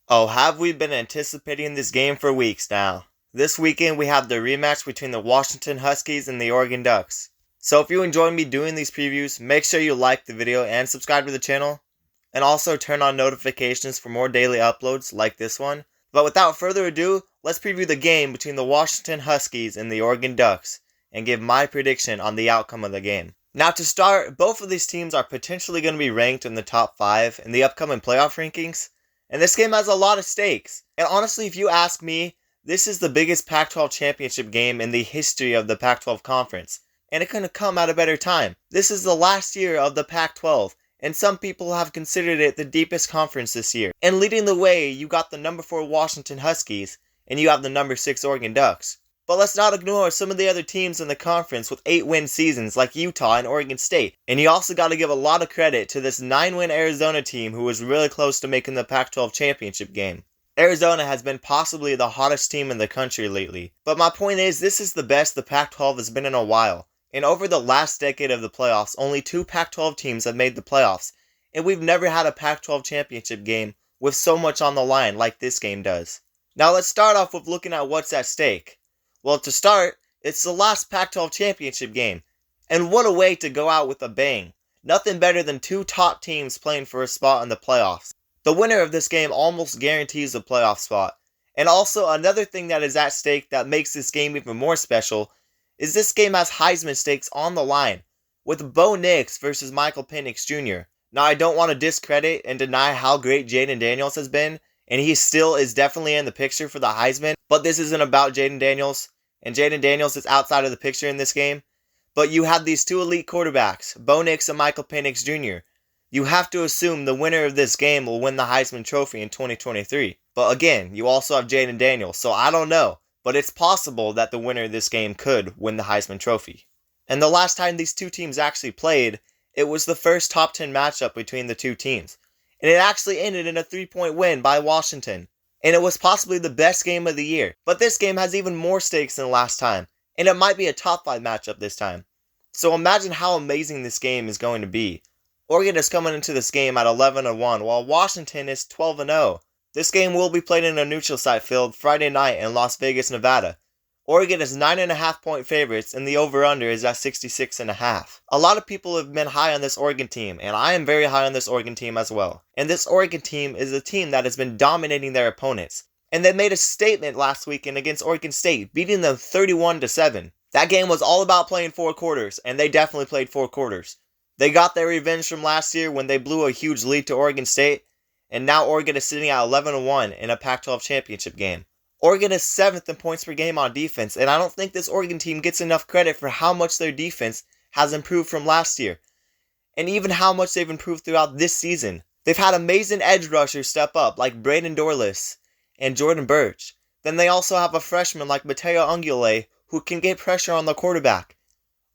Oh, have we been anticipating this game for weeks now? This weekend we have the rematch between the Washington Huskies and the Oregon Ducks. So if you enjoyed me doing these previews, make sure you like the video and subscribe to the channel. And also turn on notifications for more daily uploads like this one. But without further ado, let's preview the game between the Washington Huskies and the Oregon Ducks and give my prediction on the outcome of the game. Now to start, both of these teams are potentially going to be ranked in the top 5 in the upcoming playoff rankings. And this game has a lot of stakes. And honestly, if you ask me, this is the biggest Pac-12 championship game in the history of the Pac-12 conference. And it couldn't come at a better time. This is the last year of the Pac-12, and some people have considered it the deepest conference this year. And leading the way, you got the number 4 Washington Huskies, and you have the number 6 Oregon Ducks. But let's not ignore some of the other teams in the conference with 8-win seasons like Utah and Oregon State. And you also got to give a lot of credit to this 9-win Arizona team who was really close to making the Pac-12 championship game. Arizona has been possibly the hottest team in the country lately. But my point is, this is the best the Pac-12 has been in a while. And over the last decade of the playoffs, only 2 Pac-12 teams have made the playoffs. And we've never had a Pac-12 championship game with so much on the line like this game does. Now let's start off with looking at what's at stake. Well, to start, it's the last Pac-12 championship game. And what a way to go out with a bang. Nothing better than 2 top teams playing for a spot in the playoffs. The winner of this game almost guarantees a playoff spot. And also, another thing that is at stake that makes this game even more special is this game has Heisman stakes on the line, with Bo Nix versus Michael Penix Jr. Now, I don't want to discredit and deny how great Jayden Daniels has been, and he still is definitely in the picture for the Heisman, but this isn't about Jayden Daniels. And Jayden Daniels is outside of the picture in this game. But you have these 2 elite quarterbacks, Bo Nix and Michael Penix Jr. You have to assume the winner of this game will win the Heisman Trophy in 2023. But again, you also have Jayden Daniels, so I don't know. But it's possible that the winner of this game could win the Heisman Trophy. And the last time these 2 teams actually played, it was the first top 10 matchup between the 2 teams. And it actually ended in a 3-point win by Washington. And it was possibly the best game of the year. But this game has even more stakes than last time, and it might be a top 5 matchup this time. So imagine how amazing this game is going to be. Oregon is coming into this game at 11-1, while Washington is 12-0. This game will be played in a neutral site field Friday night in Las Vegas, Nevada. Oregon is 9.5 point favorites, and the over-under is at 66.5. A lot of people have been high on this Oregon team, and I am very high on this Oregon team as well. And this Oregon team is a team that has been dominating their opponents. And they made a statement last weekend against Oregon State, beating them 31-7. That game was all about playing 4 quarters, and they definitely played 4 quarters. They got their revenge from last year when they blew a huge lead to Oregon State, and now Oregon is sitting at 11-1 in a Pac-12 championship game. Oregon is 7th in points per game on defense, and I don't think this Oregon team gets enough credit for how much their defense has improved from last year, and even how much they've improved throughout this season. They've had amazing edge rushers step up, like Braden Dorless and Jordan Birch. Then they also have a freshman like Mateo Ungule, who can get pressure on the quarterback.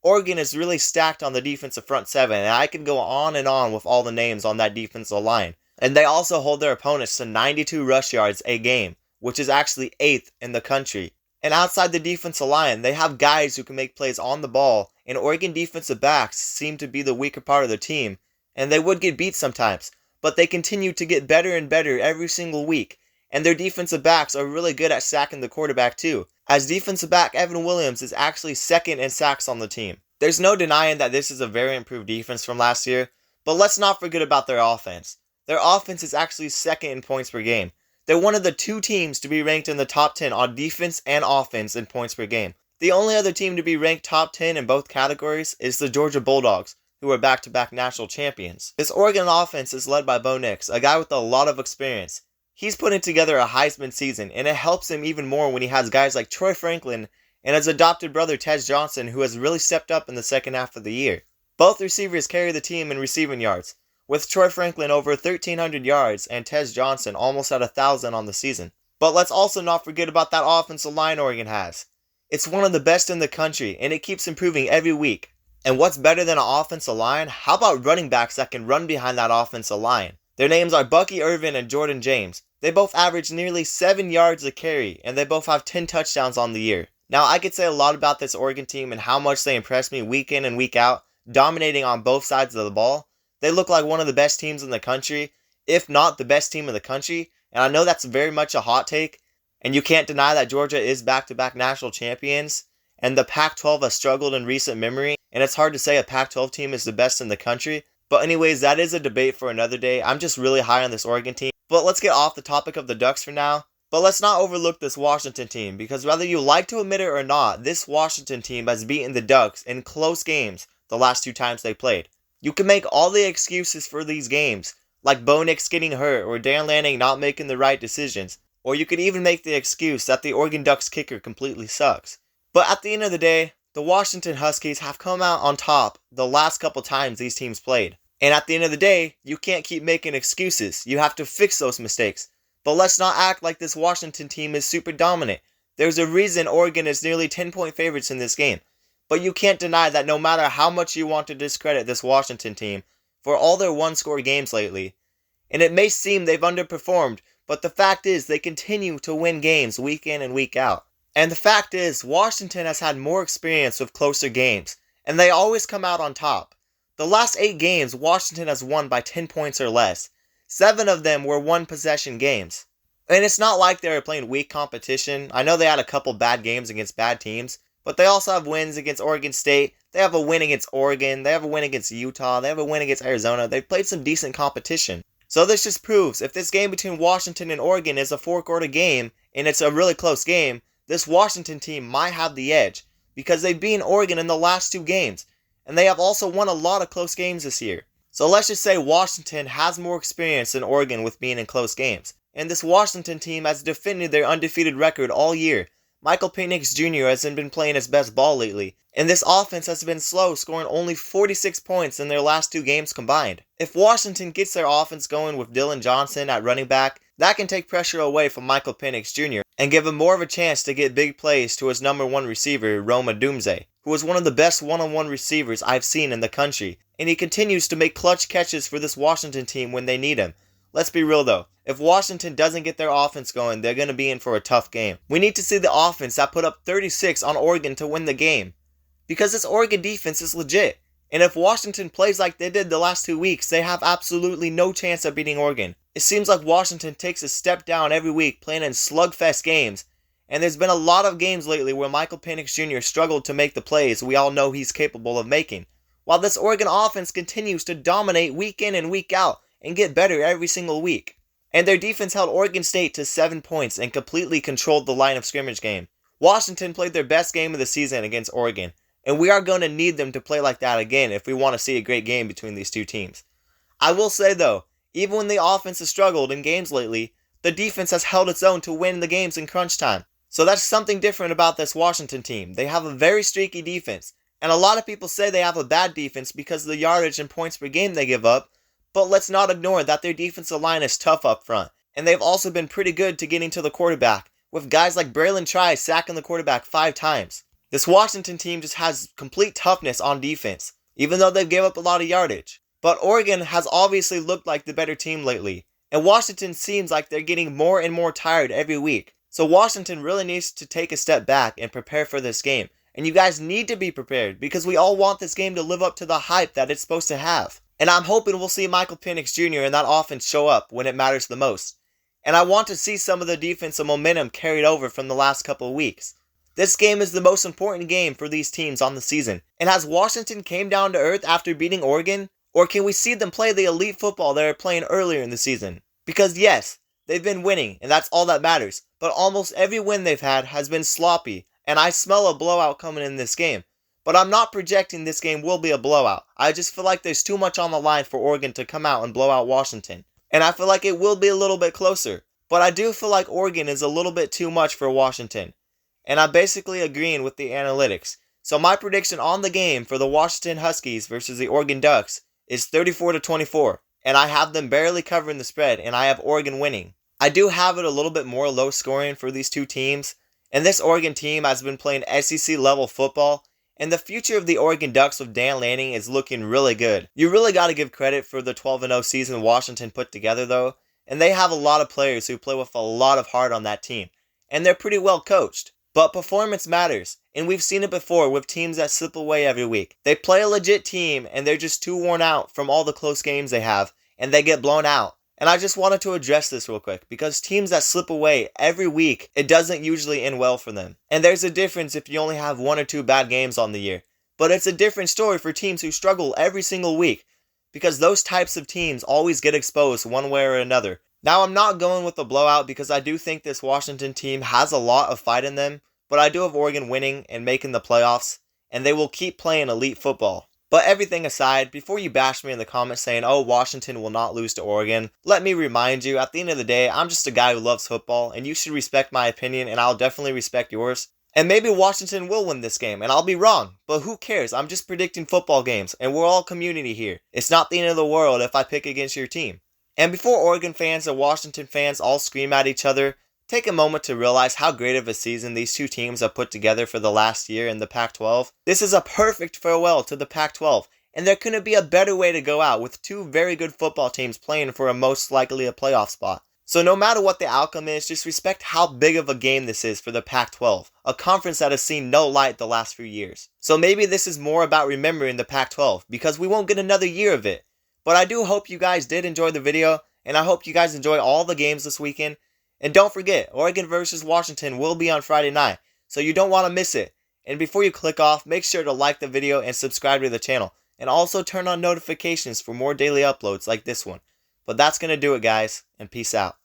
Oregon is really stacked on the defensive front 7, and I can go on and on with all the names on that defensive line. And they also hold their opponents to 92 rush yards a game, which is actually 8th in the country. And outside the defensive line, they have guys who can make plays on the ball, and Oregon defensive backs seem to be the weaker part of the team, and they would get beat sometimes, but they continue to get better and better every single week, and their defensive backs are really good at sacking the quarterback too, as defensive back Evan Williams is actually 2nd in sacks on the team. There's no denying that this is a very improved defense from last year, but let's not forget about their offense. Their offense is actually 2nd in points per game. They're one of the 2 teams to be ranked in the top 10 on defense and offense in points per game. The only other team to be ranked top 10 in both categories is the Georgia Bulldogs, who are back-to-back national champions. This Oregon offense is led by Bo Nix, a guy with a lot of experience. He's putting together a Heisman season, and it helps him even more when he has guys like Troy Franklin and his adopted brother Tez Johnson, who has really stepped up in the second half of the year. Both receivers carry the team in receiving yards, with Troy Franklin over 1,300 yards and Tez Johnson almost at 1,000 on the season. But let's also not forget about that offensive line Oregon has. It's one of the best in the country, and it keeps improving every week. And what's better than an offensive line? How about running backs that can run behind that offensive line? Their names are Bucky Irvin and Jordan James. They both average nearly 7 yards a carry, and they both have 10 touchdowns on the year. Now, I could say a lot about this Oregon team and how much they impress me week in and week out, dominating on both sides of the ball. They look like one of the best teams in the country, if not the best team in the country, And I know that's very much a hot take, and you can't deny that Georgia is back-to-back national champions, and the Pac-12 has struggled in recent memory, and it's hard to say a Pac-12 team is the best in the country. But anyways, that is a debate for another day. I'm just really high on this Oregon team. But let's get off the topic of the Ducks for now. But let's not overlook this Washington team, because whether you like to admit it or not, this Washington team has beaten the Ducks in close games the last 2 times they played. You can make all the excuses for these games, like Bo Nix getting hurt or Dan Lanning not making the right decisions, or you could even make the excuse that the Oregon Ducks kicker completely sucks. But at the end of the day, the Washington Huskies have come out on top the last couple times these teams played. And at the end of the day, you can't keep making excuses. You have to fix those mistakes. But let's not act like this Washington team is super dominant. There's a reason Oregon is nearly 10-point favorites in this game. But you can't deny that no matter how much you want to discredit this Washington team for all their one-score games lately, and it may seem they've underperformed, but the fact is they continue to win games week in and week out. And the fact is, Washington has had more experience with closer games, and they always come out on top. The last 8 games, Washington has won by 10 points or less. 7 of them were one-possession games. And it's not like they were playing weak competition. I know they had a couple bad games against bad teams, but they also have wins against Oregon State. They have a win against Oregon. They have a win against Utah. They have a win against Arizona. They've played some decent competition. So this just proves, if this game between Washington and Oregon is a 4-quarter game, and it's a really close game, this Washington team might have the edge, because they've beaten Oregon in the last 2 games, and they have also won a lot of close games this year. So let's just say Washington has more experience than Oregon with being in close games. And this Washington team has defended their undefeated record all year. Michael Penix Jr. hasn't been playing his best ball lately, and this offense has been slow, scoring only 46 points in their last 2 games combined. If Washington gets their offense going with Dylan Johnson at running back, that can take pressure away from Michael Penix Jr. and give him more of a chance to get big plays to his number 1 receiver, Roma Dumze, who is one of the best one-on-one receivers I've seen in the country, and he continues to make clutch catches for this Washington team when they need him. Let's be real though, if Washington doesn't get their offense going, they're going to be in for a tough game. We need to see the offense that put up 36 on Oregon to win the game, because this Oregon defense is legit. And if Washington plays like they did the last 2 weeks, they have absolutely no chance of beating Oregon. It seems like Washington takes a step down every week playing in slugfest games, and there's been a lot of games lately where Michael Penix Jr. struggled to make the plays we all know he's capable of making, while this Oregon offense continues to dominate week in and week out and get better every single week. And their defense held Oregon State to 7 points and completely controlled the line of scrimmage game. Washington played their best game of the season against Oregon, and we are going to need them to play like that again if we want to see a great game between these 2 teams. I will say though, even when the offense has struggled in games lately, the defense has held its own to win the games in crunch time. So that's something different about this Washington team. They have a very streaky defense, and a lot of people say they have a bad defense because of the yardage and points per game they give up, but let's not ignore that their defensive line is tough up front, and they've also been pretty good to getting to the quarterback, with guys like Braylon Trice sacking the quarterback 5 times. This Washington team just has complete toughness on defense, even though they've gave up a lot of yardage. But Oregon has obviously looked like the better team lately, and Washington seems like they're getting more and more tired every week. So Washington really needs to take a step back and prepare for this game. And you guys need to be prepared, because we all want this game to live up to the hype that it's supposed to have. And I'm hoping we'll see Michael Penix Jr. and that offense show up when it matters the most. And I want to see some of the defensive momentum carried over from the last couple of weeks. This game is the most important game for these teams on the season. And has Washington came down to earth after beating Oregon? Or can we see them play the elite football they were playing earlier in the season? Because yes, they've been winning, and that's all that matters. But almost every win they've had has been sloppy, and I smell a blowout coming in this game. But I'm not projecting this game will be a blowout. I just feel like there's too much on the line for Oregon to come out and blow out Washington. And I feel like it will be a little bit closer. But I do feel like Oregon is a little bit too much for Washington. And I'm basically agreeing with the analytics. So my prediction on the game for the Washington Huskies versus the Oregon Ducks is 34-24. And I have them barely covering the spread, and I have Oregon winning. I do have it a little bit more low scoring for these 2 teams. And this Oregon team has been playing SEC level football. And the future of the Oregon Ducks with Dan Lanning is looking really good. You really got to give credit for the 12-0 season Washington put together though. And they have a lot of players who play with a lot of heart on that team. And they're pretty well coached. But performance matters. And we've seen it before with teams that slip away every week. They play a legit team and they're just too worn out from all the close games they have. And they get blown out. And I just wanted to address this real quick, because teams that slip away every week, it doesn't usually end well for them. And there's a difference if you only have 1 or 2 bad games on the year. But it's a different story for teams who struggle every single week, because those types of teams always get exposed one way or another. Now, I'm not going with a blowout because I do think this Washington team has a lot of fight in them, but I do have Oregon winning and making the playoffs, and they will keep playing elite football. But everything aside, before you bash me in the comments saying, oh, Washington will not lose to Oregon, let me remind you, at the end of the day, I'm just a guy who loves football, and you should respect my opinion, and I'll definitely respect yours. And maybe Washington will win this game, and I'll be wrong, but who cares? I'm just predicting football games, and we're all community here. It's not the end of the world if I pick against your team. And before Oregon fans and Washington fans all scream at each other, take a moment to realize how great of a season these two teams have put together for the last year in the Pac-12. This is a perfect farewell to the Pac-12, and there couldn't be a better way to go out with two very good football teams playing for a most likely a playoff spot. So no matter what the outcome is, just respect how big of a game this is for the Pac-12, a conference that has seen no light the last few years. So maybe this is more about remembering the Pac-12, because we won't get another year of it. But I do hope you guys did enjoy the video, and I hope you guys enjoy all the games this weekend. And don't forget, Oregon versus Washington will be on Friday night, so you don't want to miss it. And before you click off, make sure to like the video and subscribe to the channel. And also turn on notifications for more daily uploads like this one. But that's going to do it, guys, and peace out.